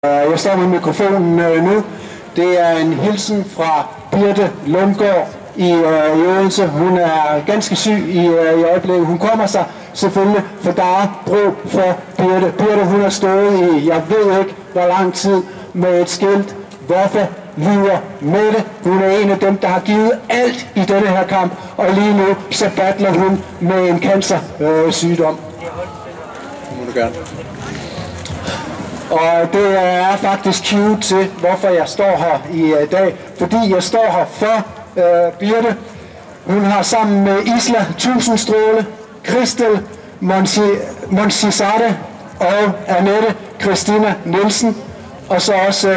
Jeg står med mikrofonen nu. Det er en hilsen fra Birte Lundgaard i Odense. Hun er ganske syg i øjeblikket. Hun kommer sig selvfølgelig, for der er brug for Birte. Birte, hun har stået i, jeg ved ikke hvor lang tid, med et skilt. Hvorfor lider Mette? Hun er en af dem, der har givet alt i denne her kamp, og lige nu så battler hun med en cancersygdom. Det må du gerne. Og det er faktisk cue til, hvorfor jeg står her i dag. Fordi jeg står her for Birte. Hun har sammen med Isla Tusindstråle, Christel Monsizade og Annette Christina Nielsen. Og så også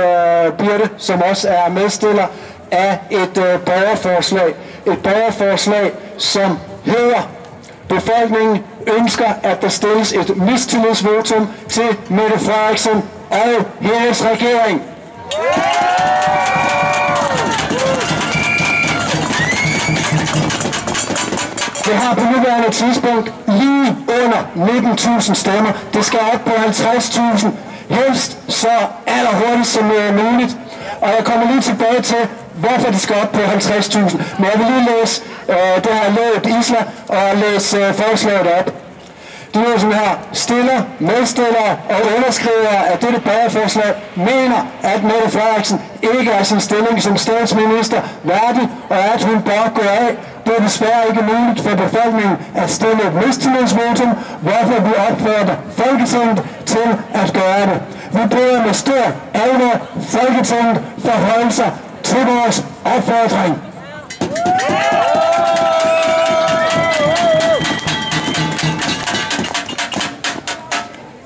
Birte, som også er medstiller af et borgerforslag. Et borgerforslag, som hedder: befolkningen ønsker, at der stilles et mistillidsvotum til Mette Frederiksen og hendes regering. Det har på nuværende tidspunkt lige under 19.000 stemmer. Det skal op på 50.000. Helst så allerhurtigt som muligt. Og jeg kommer lige tilbage til, hvorfor det skal op på 50.000. Men jeg vil lige læse det her lovet Isla og læse forslaget op. De er sådan her: stiller, medstillere og underskrivere af dette borgerforslag mener, at Mette Frederiksen ikke er sin stilling som statsminister værdig, og at hun bør gå af. Det er desværre ikke muligt for befolkningen at stille et mistillidsvotum, hvorfor vi opfordrer Folketinget til at gøre det. Vi beder med stor alvor Folketinget forholde sig til vores opfordring.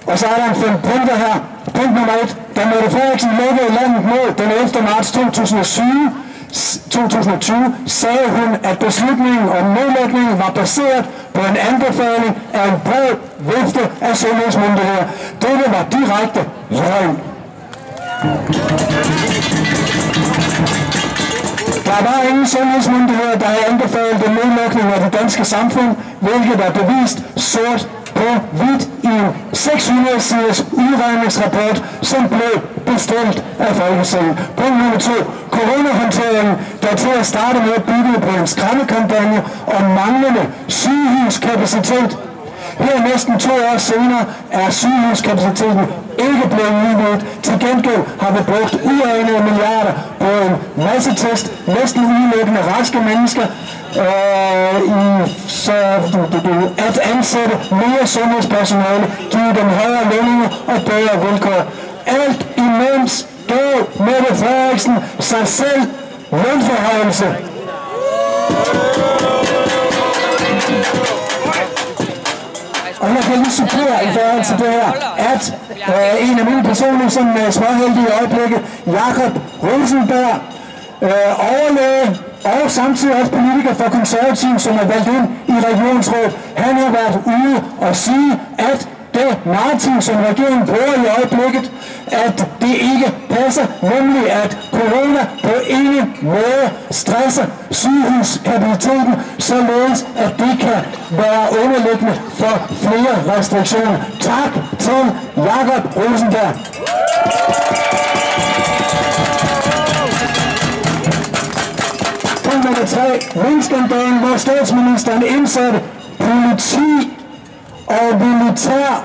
Og så er der en 5 punkter her. Punkt nummer 1. Da Mette Frederiksen lukkede landet mod den 11. marts 2020, sagde hun, at beslutningen om nedlægningen var baseret på en anbefaling af en bred vifte af sundhedsmyndigheder. Dette var direkte løgn. Der var ingen sundhedsmyndigheder, der havde anbefalet en nedlukning af det danske samfund, hvilket er bevist sort på hvidt i en 600-siders udredningsrapport, som blev bestilt af Folketinget. Punkt nummer 2. Coronahåndteringen, der til at starte med byggede på en skræmmekampagne om manglende sygehuskapacitet. Her næsten 2 år senere er sygehuskapaciteten ikke blevet udvidet. Til gengæld har vi brugt uanede milliarder på en massetest, næsten udelukkende raske mennesker, at ansætte mere sundhedspersonale, give dem højere lønninger og bedre vilkår. Alt imens gav Mette Frederiksen sig selv lønforhøjelse. Og jeg kan lige supplere i forhold til det her, at en af mine personlige småheldige øjeblikke, Jakob Rosenberg, overlæge og samtidig også politiker for Konservative, som er valgt ind i regionsrådet, han har været ude og sige, at det narrativ, som regeringen bruger i øjeblikket, at det ikke passer, nemlig at corona på ingen måde stresser sygehuskapaciteten, således at det kan være underliggende for flere restriktioner. Tak til Jakob Rosenberg. Punkt nummer 3. Minkskandalen, hvor statsministeren indsatte politi og militær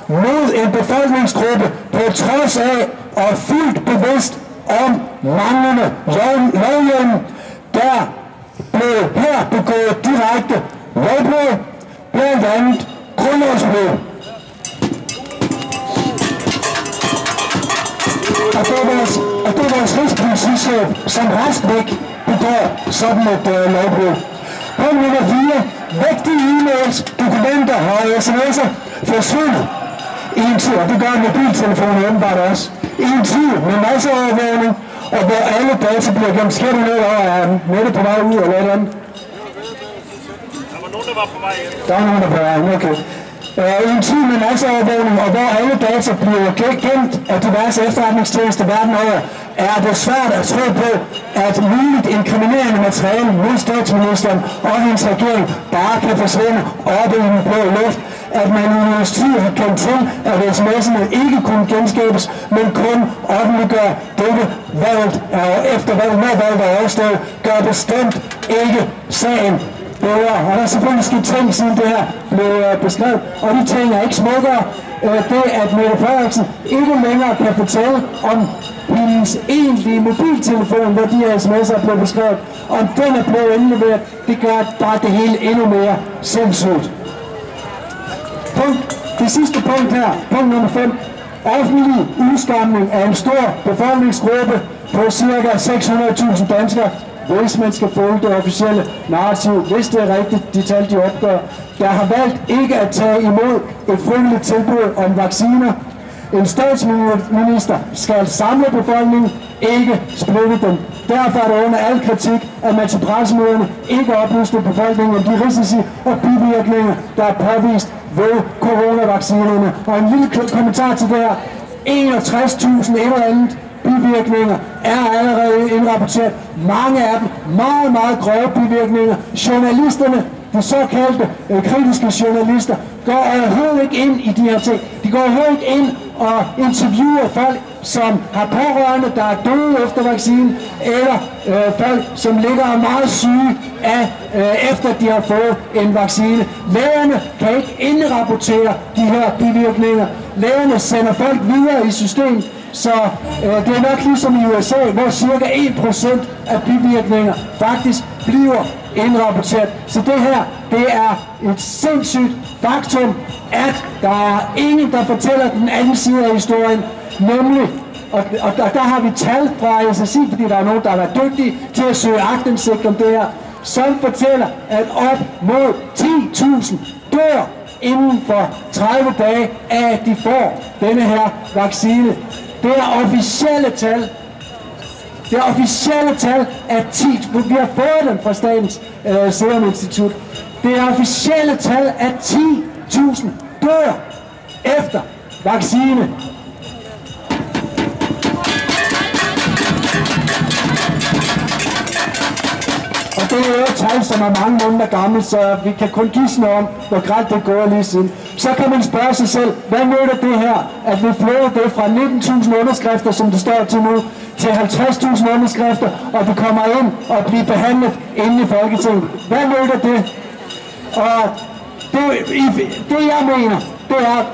mod en befolkningsgruppe på trods af og fuldt bevidst om manglende lovhjemmel. Der blev her begået direkte lovbrud, blandt andet grundlovsbrud. Og det er vores rigspolitichef, som rask væk begår sådan et lovbrud. Punkt nummer 4. Vægtige e-mails, dokumenter og sms'er forsvinder i en tid, og det gør mobiltelefoner åbenbart også, i en tid med masseovervågning, og hvor alle data bliver gemt. Sker det noget over, er Mette på vej ud eller et eller andet? Der var nogen, der var på vej ind. Der var nogen, der var på vej ind, okay. I en tid med masseovervågning, og hvor alle data bliver gemt af diverse efterretningstjenester verden over, er det svært at tro på, at muligt inkriminerende materiale mod statsministeren og hendes regering bare kan forsvinde op i den blå luft. at man i vores tid har kendt til, at sms'erne ikke kunne genskabes, men kun offentliggør dette valget efter valget med valget og overstået, gør bestemt ikke sagen bedre. Og der er selvfølgelig sket ting, siden det her blev beskrevet, og de ting er ikke smukkere. Det, at Mette Frederiksen ikke længere kan fortælle om hendes egentlige mobiltelefon, hvor de her sms'er er blevet beskrevet, om den er blevet indleveret, det gør bare det hele endnu mere sindssygt. Det sidste punkt her, punkt nummer 5. Offentlig udskamning af en stor befolkningsgruppe på ca. 600.000 danskere, hvis man skal følge det officielle narrativ, hvis det er rigtigt, de tal de opgør, der har valgt ikke at tage imod et frivilligt tilbud om vacciner. En statsminister skal samle befolkningen, ikke splitte dem. Derfor er det under al kritik, at man til pressemøderne ikke oplyste befolkningen om de risici og bivirkninger, der er påvist ved coronavaccinerne. Og en lille kommentar til det her. 61.000 et eller andet bivirkninger er allerede indrapporteret. Mange af dem meget, meget grove bivirkninger. Journalisterne, de såkaldte kritiske journalister, går overhovedet ikke ind i de her ting. De går overhovedet ikke ind og interviewer folk, som har pårørende, der er døde efter vaccinen, eller folk, som ligger meget syge af, efter de har fået en vaccine. Lægerne kan ikke indrapportere de her bivirkninger. Lægerne sender folk videre i systemet, så det er nok ligesom i USA, hvor cirka 1% af bivirkninger faktisk bliver indrapporteret. Så det her, det er et sindssygt faktum, at der er ingen, der fortæller den anden side af historien, nemlig, og der har vi tal fra SSI, fordi der er nogen, der har været dygtige til at søge aktindsigt om det her, som fortæller, at op mod 10.000 dør inden for 30 dage af, at de får denne her vaccine. Det er officielle tal. Det er officielle tal af 10. Vi har fået dem fra Statens Serum Institut. Det er officielle tal af 10.000 dør efter vaccine. Og det er jo et tal, som er mange måneder gammel, så vi kan kun gisne om, hvor grædt det går lige siden. Så kan man spørge sig selv, hvad nytter det her, at vi flytter det fra 19.000 underskrifter, som det står til nu, til 50.000 underskrifter, og det kommer ind og bliver behandlet inde i Folketinget. Hvad nytter det? Og det jeg mener, det er,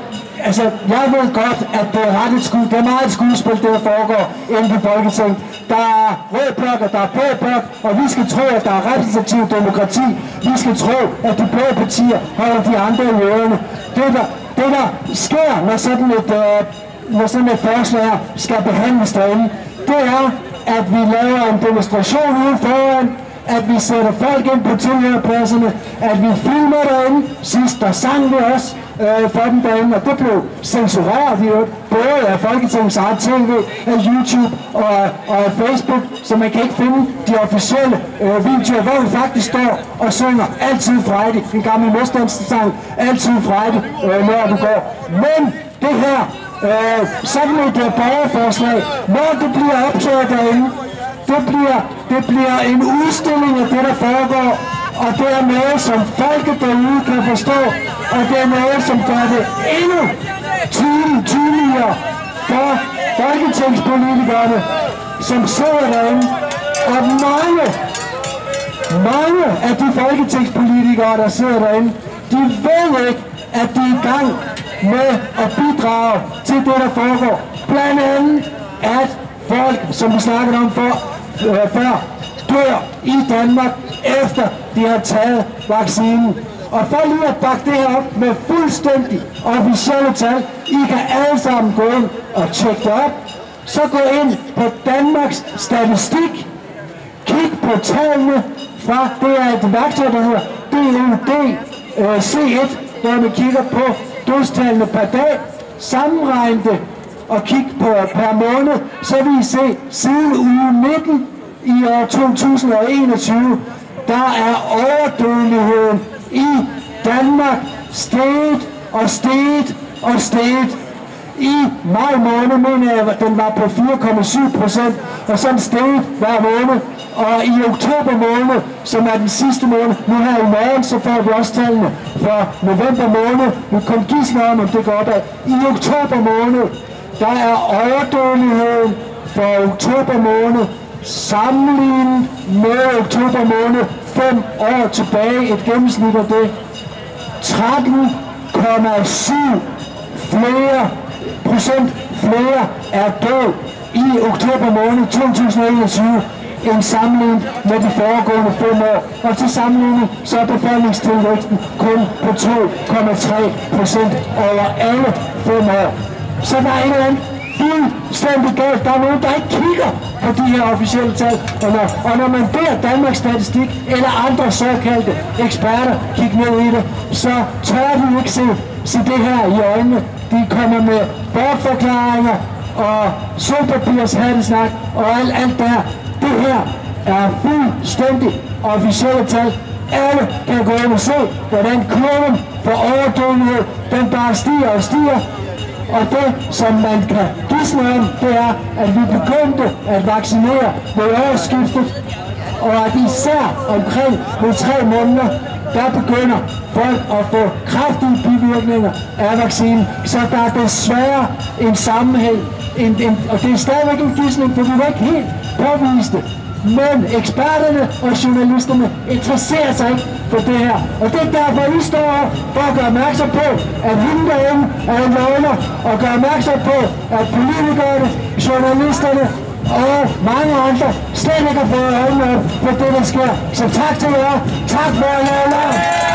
altså jeg ved godt, at det er meget et skuespil, det der foregår inde på Folketinget. Der er rød blok, og der er blå blok, og vi skal tro, at der er repræsentativ demokrati. Vi skal tro, at de blå partier holder de andre i ørerne. Det der sker, når sådan et forslag skal behandles derinde, det er, at vi laver en demonstration ude foran, at vi sætter folk ind på tilhørerpladserne, at vi filmer derinde. Sidst der sang vi også for dem derinde, og det blev censureret i øvrigt, både af Folketingets eget tv, af YouTube og af Facebook, så man kan ikke finde de officielle videoer, hvor vi faktisk står og synger Altid Friday, en gammel modstandssang, Altid Friday, når vi går. Men det her, sådan et borgerforslag, når det bliver optaget derinde, det bliver en udstilling af det, der foregår, og det er noget, som folket derude kan forstå, og det er noget, som gør det endnu tydeligere for folketingspolitikerne, som sidder derinde. Og mange af de folketingspolitikere, der sidder derinde, de ved ikke, at de er i gang med at bidrage til det, der foregår. Blandt andet, at folk, som vi snakkede om før, dør i Danmark, efter de har taget vaccinen. Og for lige at bakke det her op med fuldstændig officielle tal, I kan alle sammen gå ind og tjekke det op. Så gå ind på Danmarks Statistik, kig på tallene fra, det er et værktøj, der hedder DUD C1, hvor man kigger på dødstallene per dag, sammenregne det og kigge på per måned, så vil I se, siden uge 19 i år 2021, der er overdødeligheden i Danmark steget og steget og steget. I maj måned mener jeg, at den var på 4,7%, og sådan steget hver måned. Og i oktober måned, som er den sidste måned, nu her i morgen, så får vi også tallene for november måned. Vi kom gisne om det går opad. I oktober måned, der er overdødeligheden for oktober måned sammenlignet med oktober måned 5 år tilbage, et gennemsnit af det, 13,7 procent flere er død i oktober måned 2021 end sammenlignet med de foregående 5 år. Og til sammenligning så er befolkningstilvæksten kun på 2,3% over alle 5 år. Så der er et eller andet fuldstændig galt. Der er nogen, der ikke kigger på de her officielle tal. Og når man beder Danmarks Statistik eller andre såkaldte eksperter kigge ned i det, så tør de ikke se det her i øjnene. De kommer med bortforklaringer og sølvpapirshattesnak og alt der. Det her er fuldstændig officielle tal. Alle kan gå ind og se, hvordan kurven for overdødelighed, den bare stiger og stiger. Og det, som man kan gisne om, det er, at vi begyndte at vaccinere ved årsskiftet, og at især omkring ved 3 måneder, der begynder folk at få kraftige bivirkninger af vaccinen. Så der er desværre en sammenhæng, og det er stadigvæk en gisning, for vi kan ikke helt påvise det. Men eksperterne og journalisterne interesserer sig ikke for det her. Og det er derfor, I står her for at gøre opmærksom på, at hende derinde er en løgner, og gøre opmærksom på, at politikerne, journalisterne og mange andre slet ikke har fået øjnene op for det, der sker. Så tak til jer. Tak for at lave.